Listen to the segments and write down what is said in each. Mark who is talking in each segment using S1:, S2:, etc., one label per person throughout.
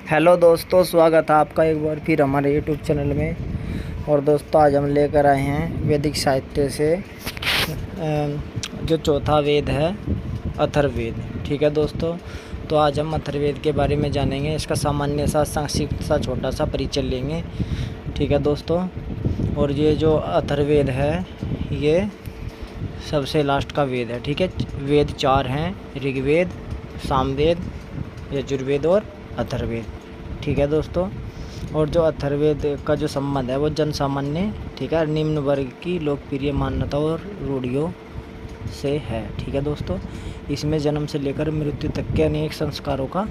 S1: Hello दोस्तों, स्वागत है आपका एक बार फिर हमारे यूट्यूब चैनल में। और दोस्तों, आज हम लेकर आए हैं वैदिक साहित्य से जो चौथा वेद है अथर्ववेद। ठीक है दोस्तों, तो आज हम अथर्ववेद के बारे में जानेंगे। इसका सामान्य सा संक्षिप्त सा छोटा सा परिचय लेंगे। ठीक है दोस्तों, और ये जो अथर्ववेद है ये सबसे लास्ट का वेद है। ठीक है, वेद चार हैं: ऋग्वेद, सामवेद, यजुर्वेद और अथर्ववेद। ठीक है दोस्तों, और जो अथर्ववेद का जो संबंध है वो जन सामान्य, ठीक है, निम्न वर्ग की लोकप्रिय मान्यता और रूढ़ियों से है। ठीक है दोस्तों, इसमें जन्म से लेकर मृत्यु तक के अनेक संस्कारों का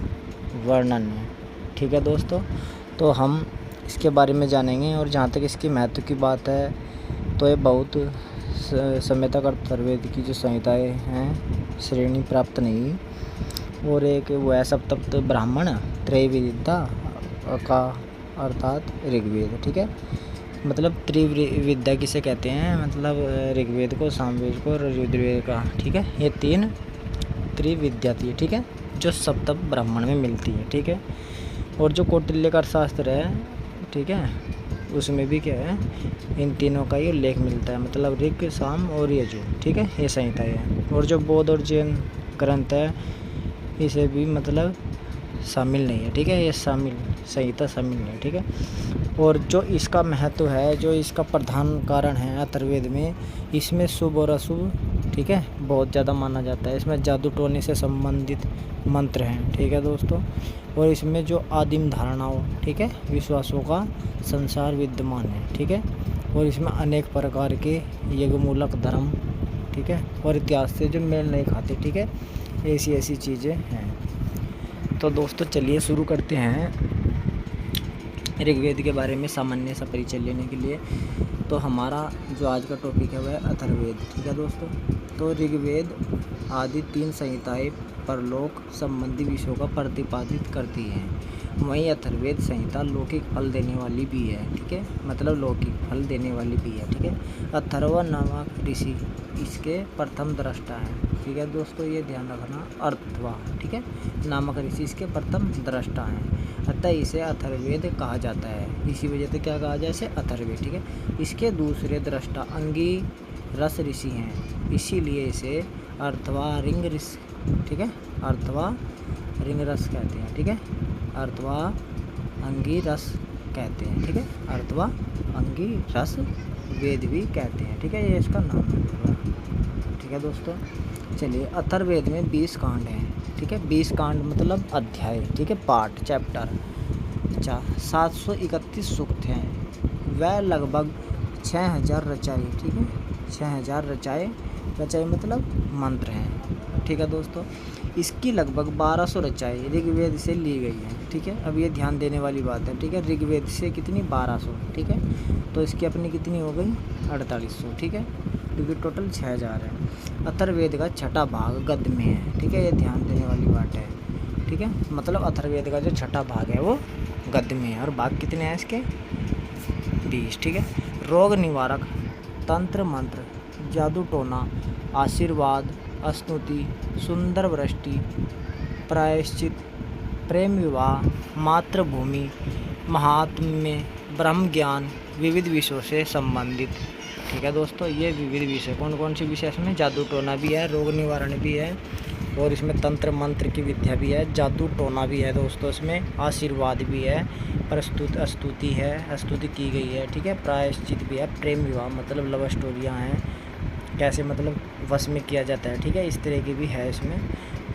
S1: वर्णन है। ठीक है दोस्तों, तो हम इसके बारे में जानेंगे। और जहाँ तक इसकी महत्व की बात है तो ये बहुत समय तक अथर्ववेद की जो संहिताएँ हैं श्रेणी प्राप्त नहीं। और एक वो है सप्तम ब्राह्मण त्रैविद्या का अर्थात ऋग्वेद। ठीक है, मतलब त्रिविद्या किसे कहते हैं, मतलब ऋग्वेद को, सामवेद को और यजुर्वेद का। ठीक है, ये तीन त्रिविद्या थी। ठीक है, जो सप्तम ब्राह्मण में मिलती है। ठीक है, और जो कौटिल्य का शास्त्र है, ठीक है, उसमें भी क्या है, इन तीनों का ही उल्लेख मिलता है, मतलब ऋग, साम और यजु। ठीक है, ये संहिता है। और जो बौद्ध और जैन ग्रंथ है इसे भी मतलब शामिल नहीं है। ठीक है, ये संहिता शामिल नहीं है। ठीक है, और जो इसका महत्व है, जो इसका प्रधान कारण है अथर्ववेद में, इसमें शुभ और अशुभ, ठीक है, बहुत ज़्यादा माना जाता है। इसमें जादू टोने से संबंधित मंत्र हैं। ठीक है दोस्तों, और इसमें जो आदिम धारणाओं, ठीक है, विश्वासों का संसार विद्यमान है। ठीक है, और इसमें अनेक प्रकार के यज्ञमूलक धर्म, ठीक है, और इतिहास से जो मेल नहीं खाते। ठीक है, ऐसी चीज़ें हैं। तो दोस्तों चलिए शुरू करते हैं ऋग्वेद के बारे में सामान्य सा परिचय लेने के लिए। तो हमारा जो आज का टॉपिक है वह है अथर्ववेद। ठीक है दोस्तों, तो ऋग्वेद आदि तीन संहिताएं परलोक संबंधी विषयों का प्रतिपादित करती हैं। वहीं अथर्ववेद संहिता लौकिक फल देने वाली भी है। ठीक है, मतलब लौकिक फल देने वाली भी है। ठीक है, अथर्व नामक ऋषि इसके प्रथम दृष्टा है। ठीक है दोस्तों, ये ध्यान रखना, अर्थवा, ठीक है, नामक ऋषि इसके प्रथम दृष्टा हैं। अतः इसे अथर्ववेद कहा जाता है। इसी वजह से क्या कहा जाए, इसे अथर्ववेद। ठीक है, इसके दूसरे दृष्टा अंगिरस ऋषि हैं, इसीलिए इसे अर्थवा रिंग ऋषि, ठीक है, अर्थवा रिंगरस कहते हैं। ठीक है, अर्थवा अंगिरस कहते हैं। ठीक है, अर्थवा अंगिरस वेद भी कहते हैं। ठीक है, ये इसका नाम है। ठीक है दोस्तों, चलिए, अथर्ववेद में 20 कांड हैं। ठीक है, 20 कांड मतलब अध्याय, ठीक है, पार्ट, चैप्टर। अच्छा, 731 सूक्त हैं। वह लगभग 6000 रचाई, ठीक है, 6000 रचाई मतलब मंत्र हैं। ठीक है दोस्तों, इसकी लगभग 1200 रचाई ऋग्वेद से ली गई है। ठीक है, अब ये ध्यान देने वाली बात है। ठीक है, ऋग्वेद से कितनी, 1200। ठीक है, तो इसकी अपनी कितनी हो गई, 4800। ठीक है, क्योंकि टोटल 6000 है। अथर्ववेद का छठा भाग गद्य में है। ठीक है, ये ध्यान देने वाली बात है। ठीक है, मतलब अथर्ववेद का जो छठा भाग है वो गद्य में है। और भाग कितने हैं इसके, 20। ठीक है, रोग निवारक, तंत्र मंत्र, जादू टोना, आशीर्वाद, स्तुति, सुंदर वृष्टि, प्रायश्चित, प्रेम विवाह, मातृभूमि, महात्म्य, ब्रह्म ज्ञान, विविध विषयों से संबंधित। ठीक है दोस्तों, ये विविध विषय कौन कौन से विषय, इसमें जादू टोना भी है, रोग निवारण भी है, और इसमें तंत्र मंत्र की विद्या भी है, जादू टोना भी है दोस्तों, इसमें आशीर्वाद भी है, स्तुति है, स्तुति की गई है। ठीक है, प्रायश्चित भी है, प्रेम विवाह मतलब लव स्टोरियाँ हैं, कैसे मतलब वश में किया जाता है। ठीक है, इस तरह की भी है इसमें।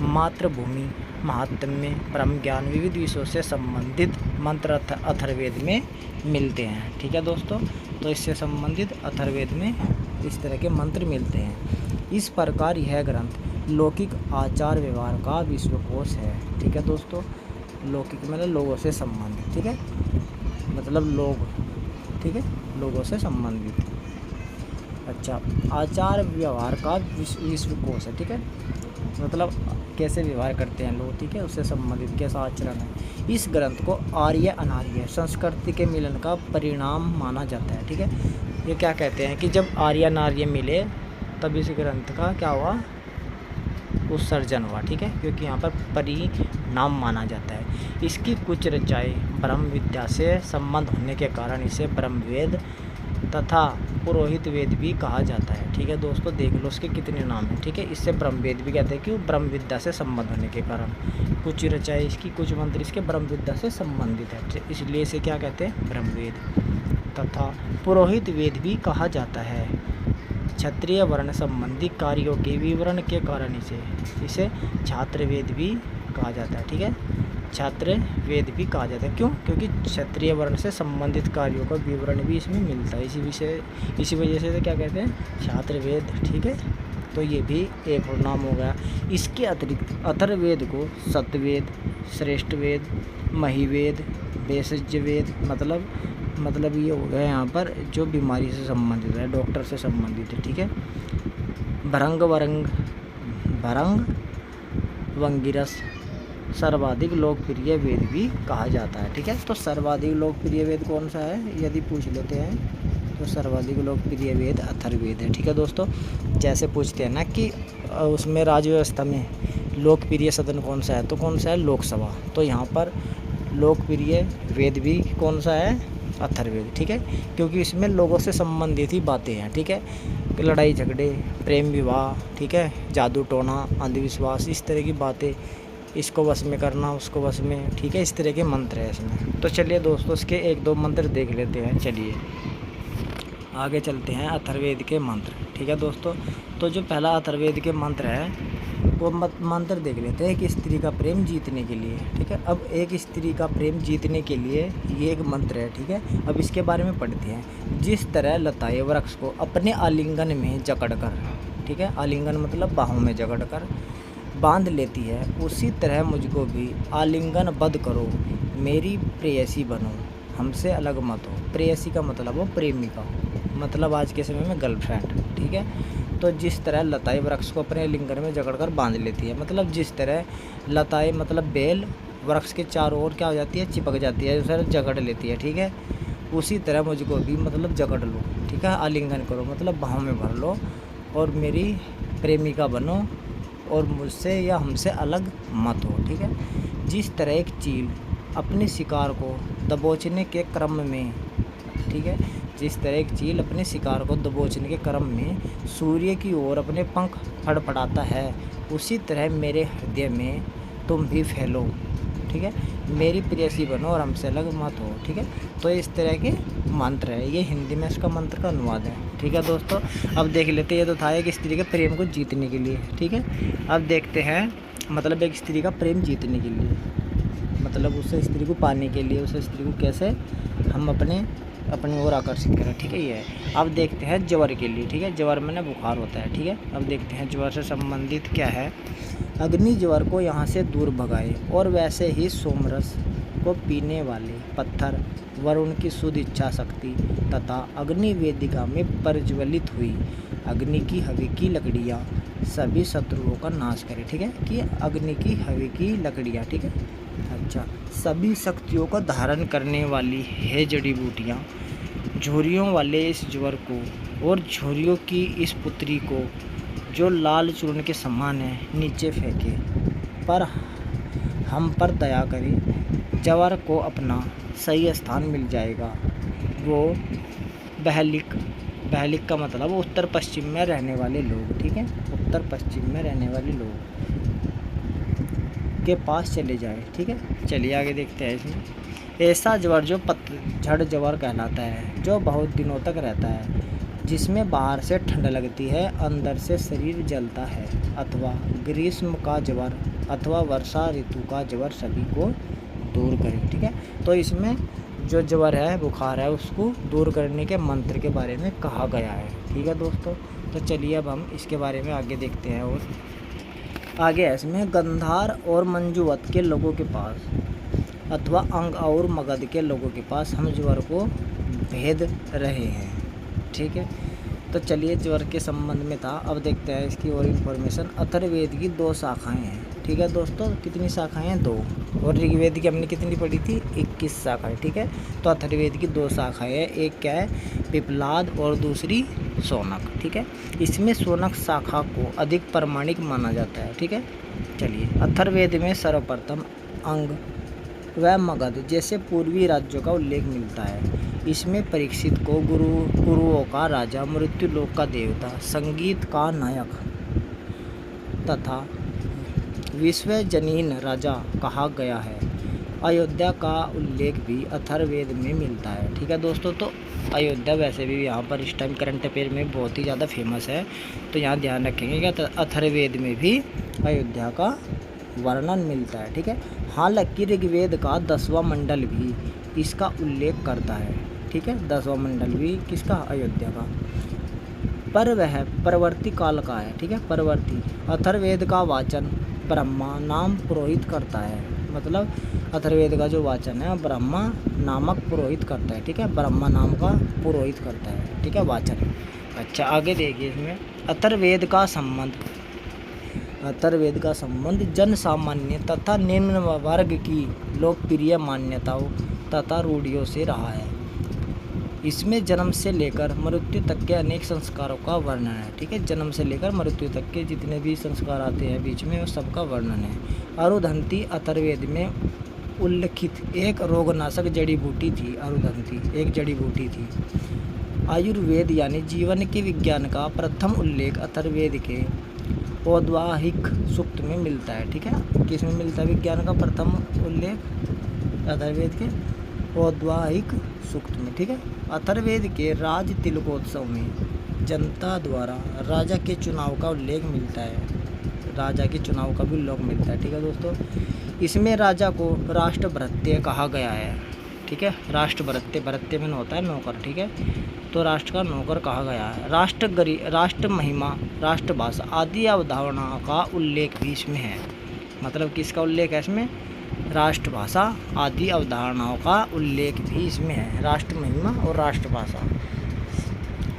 S1: मातृभूमि, महात्म्य, ब्रह्म ज्ञान, विविध विषयों से संबंधित मंत्र अथर्ववेद में मिलते हैं। ठीक है दोस्तों, तो इससे संबंधित अथर्ववेद में इस तरह के मंत्र मिलते हैं। इस प्रकार यह ग्रंथ लौकिक आचार व्यवहार का विश्वकोश है। ठीक है दोस्तों, लौकिक मतलब लोगों से संबंधित, ठीक है, मतलब लोग, ठीक है, लोगों से संबंधित। अच्छा, आचार व्यवहार का विश्वकोश है। ठीक है, मतलब कैसे व्यवहार करते हैं लोग, ठीक है, उससे संबंधित कैसा आचरण है। इस ग्रंथ को आर्य अनार्य संस्कृति के मिलन का परिणाम माना जाता है। ठीक है, ये क्या कहते हैं कि जब आर्य अनार्य मिले तब इस ग्रंथ का क्या हुआ, उत्सर्जन हुआ, ठीक है, क्योंकि यहाँ पर परिणाम माना जाता है। इसकी कुछ रचनाएं ब्रह्म विद्या से संबंध होने के कारण इसे ब्रह्मवेद तथा पुरोहित वेद भी कहा जाता है, ठीक है दोस्तों। देख लो उसके कितने नाम हैं, ठीक है। इससे ब्रह्मवेद भी कहते हैं, क्यों? ब्रह्म विद्या से संबंध होने के कारण। कुछ रचनाएं इसकी, कुछ मंत्र इसके ब्रह्म विद्या से संबंधित है, इसलिए इसे क्या कहते हैं? ब्रह्मवेद। तथा पुरोहित वेद भी कहा जाता है। क्षत्रिय वर्ण संबंधी कार्यों के विवरण के कारण इसे छात्र वेद भी कहा जाता है, ठीक है। छात्र वेद भी कहा जाता है, क्यों? क्योंकि क्षत्रिय वर्ण से संबंधित कार्यों का विवरण भी इसमें मिलता है, इसी वजह से क्या कहते हैं? छात्र वेद, ठीक है। तो ये भी एक और नाम हो गया। इसके अतिरिक्त अथर्ववेद को सत्यवेद, श्रेष्ठ वेद, महिवेद, भेषज वेद, मतलब ये हो गया यहाँ पर जो बीमारी से संबंधित है, डॉक्टर से संबंधित है, ठीक है। भरंग वंगिरस सर्वाधिक लोकप्रिय वेद भी कहा जाता है, ठीक है। तो सर्वाधिक लोकप्रिय वेद कौन सा है यदि पूछ लेते हैं तो सर्वाधिक लोकप्रिय वेद अथर्ववेद है, ठीक है दोस्तों। जैसे पूछते हैं ना कि उसमें राज्य व्यवस्था में लोकप्रिय सदन कौन सा है, तो कौन सा है? लोकसभा। तो यहाँ पर लोकप्रिय वेद भी कौन सा है? अथर्ववेद, ठीक है, क्योंकि इसमें लोगों से संबंधित ही बातें हैं, ठीक है। लड़ाई झगड़े, प्रेम विवाह, ठीक है, जादू टोना, अंधविश्वास, इस तरह की बातें, इसको वश में करना, उसको वश में, ठीक है, इस तरह के मंत्र है इसमें। तो चलिए दोस्तों इसके एक दो मंत्र देख लेते हैं। चलिए आगे चलते हैं अथर्ववेद के मंत्र, ठीक है दोस्तों। तो जो पहला अथर्ववेद के मंत्र है वो मंत्र देख लेते हैं कि स्त्री का प्रेम जीतने के लिए, ठीक है। अब एक स्त्री का प्रेम जीतने के लिए ये एक मंत्र है, ठीक है। अब इसके बारे में पढ़ते हैं। जिस तरह लताएं वृक्ष को अपने आलिंगन में जकड़कर, ठीक है, आलिंगन मतलब बाहों में जकड़कर बांध लेती है, उसी तरह मुझको भी आलिंगनबद्ध करो, मेरी प्रेयसी बनो, हमसे अलग मत हो। प्रेयसी का मतलब हो प्रेमिका, मतलब आज के समय में गर्लफ्रेंड, ठीक है। तो जिस तरह लताएं वृक्ष को अपने आलिंगन में जकड़कर बांध लेती है, मतलब जिस तरह लताएं मतलब बेल वृक्ष के चारों ओर क्या हो जाती है? चिपक जाती है, उसे जकड़ लेती है, ठीक है। उसी तरह मुझको भी मतलब जकड़ लो, ठीक है, आलिंगन करो, मतलब बाहों में भर लो और मेरी प्रेमिका बनो और मुझसे या हमसे अलग मत हो, ठीक है। जिस तरह एक चील अपने शिकार को दबोचने के क्रम में, ठीक है, जिस तरह एक चील अपने शिकार को दबोचने के क्रम में सूर्य की ओर अपने पंख फड़फड़ाता है, उसी तरह मेरे हृदय में तुम भी फैलो, ठीक है, मेरी प्रेयसी बनो और हमसे अलग मत हो, ठीक है। तो इस तरह के मंत्र है, ये हिंदी में इसका मंत्र का अनुवाद है, ठीक है दोस्तों। अब देख लेते हैं, ये तो था एक स्त्री के प्रेम को जीतने के लिए, ठीक है। अब देखते हैं मतलब एक स्त्री का प्रेम जीतने के लिए, मतलब उससे स्त्री को पाने के लिए, उस स्त्री को कैसे हम अपनी ओर आकर्षित करें, ठीक है। ये है। अब देखते हैं ज्वर के लिए, ठीक है, ज्वर में ना बुखार होता है, ठीक है। अब देखते हैं ज्वर से संबंधित क्या है। अग्नि ज्वर को यहाँ से दूर भगाए और वैसे ही सोमरस को पीने वाले पत्थर वरुण की शुद्ध इच्छा शक्ति तथा अग्नि वेदिका में प्रज्वलित हुई अग्नि की हवि की लकड़ियाँ सभी शत्रुओं का नाश करें, ठीक है, कि अग्नि की हवि की लकड़ियाँ, ठीक है। अच्छा, सभी शक्तियों का धारण करने वाली है जड़ी बूटियाँ झुर्रियों वाले इस ज्वर को और झुर्रियों की इस पुत्री को जो लाल चूर्ण के समान है नीचे फेंके, पर हम पर दया करे, ज्वर को अपना सही स्थान मिल जाएगा। वो बहलिक का मतलब उत्तर पश्चिम में रहने वाले लोग, ठीक है, उत्तर पश्चिम में रहने वाले लोग के पास चले जाए, ठीक है। चलिए आगे देखते हैं इसमें। ऐसा ज्वर जो पतझड़ ज्वर कहलाता है, जो बहुत दिनों तक रहता है, जिसमें बाहर से ठंड लगती है, अंदर से शरीर जलता है, अथवा ग्रीष्म का ज्वर अथवा वर्षा ऋतु का ज्वर सभी को दूर करे, ठीक है। तो इसमें जो ज्वर है, बुखार है, उसको दूर करने के मंत्र के बारे में कहा गया है, ठीक है दोस्तों। तो चलिए अब हम इसके बारे में आगे देखते हैं। और आगे है इसमें गंधार और मंजुवत के लोगों के पास अथवा अंग और मगध के लोगों के पास हम ज्वर को भेद रहे हैं, ठीक है। तो चलिए ज्वर के संबंध में था। अब देखते हैं इसकी और इन्फॉर्मेशन। अथर्ववेद की 2 शाखाएं हैं, ठीक है दोस्तों। कितनी शाखाएं हैं? 2। और ऋग्वेद की हमने कितनी पढ़ी थी? 21 शाखाएं, ठीक है। तो अथर्ववेद की 2 शाखाएं हैं, एक क्या है पिप्पलाद और दूसरी शौनक, ठीक है। इसमें शौनक शाखा को अधिक प्रामाणिक माना जाता है, ठीक है। चलिए, अथर्ववेद में सर्वप्रथम अंग व मगध जैसे पूर्वी राज्यों का उल्लेख मिलता है। इसमें परीक्षित को गुरुओं का राजा, मृत्युलोक का देवता, संगीत का नायक तथा विश्वजनीन राजा कहा गया है। अयोध्या का उल्लेख भी अथर्ववेद में मिलता है, ठीक है दोस्तों। तो अयोध्या वैसे भी यहाँ पर इस टाइम करंट अफेयर में बहुत ही ज़्यादा फेमस है, तो यहाँ ध्यान रखेंगे कि अथर्ववेद में भी अयोध्या का वर्णन मिलता है, ठीक है। हालांकि ऋग्वेद का 10वां मंडल भी इसका उल्लेख करता है, ठीक है। 10वां मंडल भी किसका? अयोध्या का। पर वह परवर्ती काल का है, ठीक है। परवर्ती अथर्ववेद का वाचन ब्रह्मा नाम पुरोहित करता है, मतलब अथर्ववेद का जो वाचन है ब्रह्मा नामक पुरोहित करता है, ठीक है। ब्रह्मा नाम का पुरोहित करता है, ठीक है, वाचन। अच्छा, आगे देखिए इसमें अथर्ववेद का संबंध जन सामान्य तथा निम्न वर्ग की लोकप्रिय मान्यताओं तथा रूढ़ियों से रहा है। इसमें जन्म से लेकर मृत्यु तक के अनेक संस्कारों का वर्णन है, ठीक है। जन्म से लेकर मृत्यु तक के जितने भी संस्कार आते हैं बीच में, वो सबका वर्णन है। अरुधंती अथर्ववेद में उल्लिखित एक रोगनाशक जड़ी बूटी थी। अरुधंती एक जड़ी बूटी थी। आयुर्वेद यानी जीवन के विज्ञान का प्रथम उल्लेख अथर्ववेद के औद्वाहिक सूक्त में मिलता है, ठीक है। किसमें मिलता है विज्ञान का प्रथम उल्लेख? अथर्ववेद के औद्वाहिक सूक्त में, ठीक है। अथर्ववेद के राज तिलकोत्सव में जनता द्वारा राजा के चुनाव का उल्लेख मिलता है। राजा के चुनाव का भी उल्लेख मिलता है, ठीक है दोस्तों। इसमें राजा को राष्ट्रभृत्य कहा गया है, ठीक है। राष्ट्रभृत्य, भृत्य में होता है नौकर, ठीक है। तो राष्ट्र का नौकर कहा गया है। राष्ट्र महिमा, राष्ट्रभाषा आदि अवधारणाओं का उल्लेख भी इसमें है। मतलब किसका उल्लेख है इसमें? राष्ट्रभाषा आदि अवधारणाओं का उल्लेख भी इसमें है, राष्ट्र महिमा और राष्ट्रभाषा।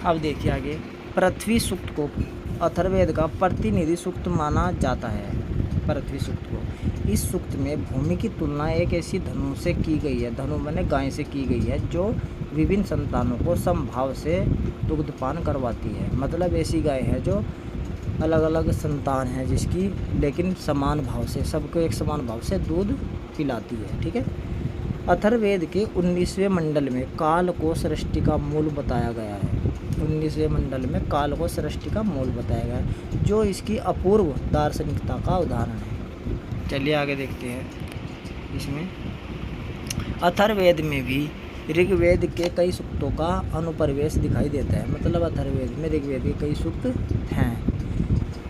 S1: अब देखिए आगे, पृथ्वी सूक्त को अथर्ववेद का प्रतिनिधि सूक्त माना जाता है। पृथ्वी सूक्त को, इस सूक्त में भूमि की तुलना एक ऐसी धनु से की गई है, धनु माने गाय से की गई है, जो विभिन्न संतानों को समभाव से दुग्धपान करवाती है। मतलब ऐसी गाय है जो अलग अलग संतान है जिसकी, लेकिन समान भाव से, सबको एक समान भाव से दूध पिलाती है, ठीक है। अथर्ववेद के 19वें मंडल में काल को सृष्टि का मूल बताया गया है। 19वें मंडल में काल को सृष्टि का मूल बताया गया है, जो इसकी अपूर्व दार्शनिकता का उदाहरण है। चलिए आगे देखते हैं। इसमें अथर्ववेद में भी ऋग्वेद के कई सूक्तों का अनुप्रवेश दिखाई देता है। मतलब अथर्ववेद में ऋग्वेद के कई सूक्त हैं।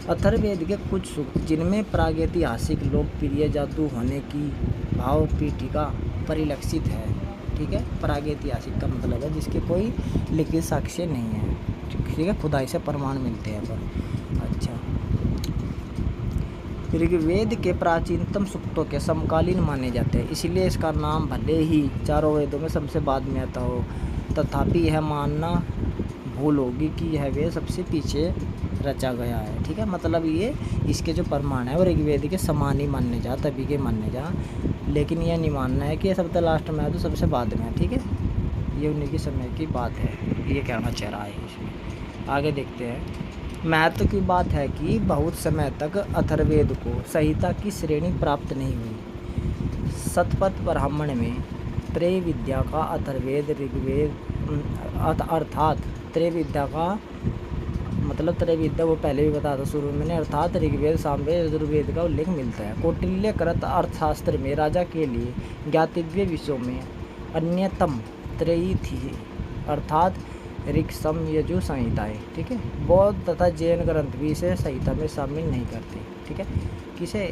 S1: अथर्ववेद के कुछ सूक्त जिनमें प्रागैतिहासिक लोकप्रिय जादू होने की भाव पीठिका परिलक्षित है, ठीक है। प्रागैतिहासिक का मतलब है जिसके कोई लिखित साक्ष्य नहीं है, ठीक है, खुदाई से प्रमाण मिलते हैं पर। अच्छा, ऋग्वेद के प्राचीनतम सूक्तों के समकालीन माने जाते हैं, इसलिए इसका नाम भले ही चारों वेदों में सबसे बाद में आता हो, तथापि यह मानना भूल होगी कि यह वेद सबसे पीछे रचा गया है, ठीक है। मतलब ये इसके जो प्रमाण है वो ऋग्वेद के समान ही मानने जा, तभी के मानने जा, लेकिन यह नहीं मानना है कि ये सबसे लास्ट में है तो सबसे बाद में है, ठीक है। ये उन्हीं के समय की बात है, ये कहना चाह रहा है इसमें। आगे देखते हैं। महत्व की बात है कि बहुत समय तक अथर्ववेद को संहिता की श्रेणी प्राप्त नहीं हुई। शतपथ ब्राह्मण में त्रय विद्या का अथर्ववेद ऋग्वेद अर्थात त्रय विद्या का मतलब त्रय विद्या वो पहले भी बताया था शुरू में, अर्थात ऋग्वेद सामवेद यजुर्वेद का उल्लेख मिलता है। कौटिल्यकृत अर्थशास्त्र में राजा के लिए ज्ञातव्य विषयों में अन्यतम त्रयी थी, अर्थात ऋग सम यजु संहिताएँ, ठीक है। बौद्ध तथा जैन ग्रंथ भी इसे संहिता में शामिल नहीं करते, ठीक है। किसे?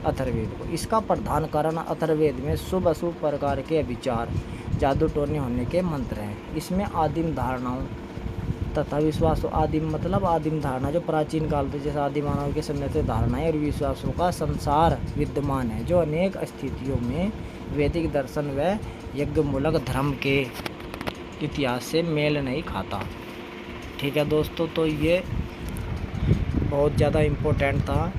S1: अथर्ववेद को। इसका प्रधान कारण अथर्ववेद में शुभ अशुभ प्रकार के विचार, जादू टोने होने के मंत्र हैं। इसमें आदिम धारणाओं तथा विश्वासों, आदिम मतलब आदिम धारणा जो प्राचीन काल से, जैसे आदि मानव के समय से धारणाएं और विश्वासों का संसार विद्यमान है, जो अनेक स्थितियों में वैदिक दर्शन व यज्ञमूलक धर्म के इतिहास से मेल नहीं खाता, ठीक है दोस्तों। तो ये बहुत ज़्यादा इम्पोर्टेंट था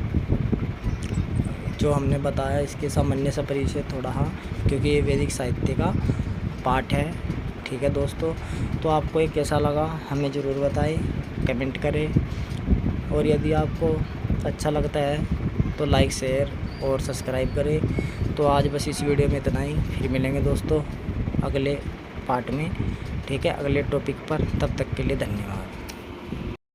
S1: जो हमने बताया इसके सामान्य सा परिचय थोड़ा, हाँ, क्योंकि ये वैदिक साहित्य का पाठ है। ठीक है दोस्तों, तो आपको ये कैसा लगा हमें ज़रूर बताएं, कमेंट करें, और यदि आपको अच्छा लगता है तो लाइक शेयर और सब्सक्राइब करें। तो आज बस इस वीडियो में इतना ही, फिर मिलेंगे दोस्तों अगले पार्ट में। ठीक है, अगले टॉपिक पर। तब तक के लिए धन्यवाद।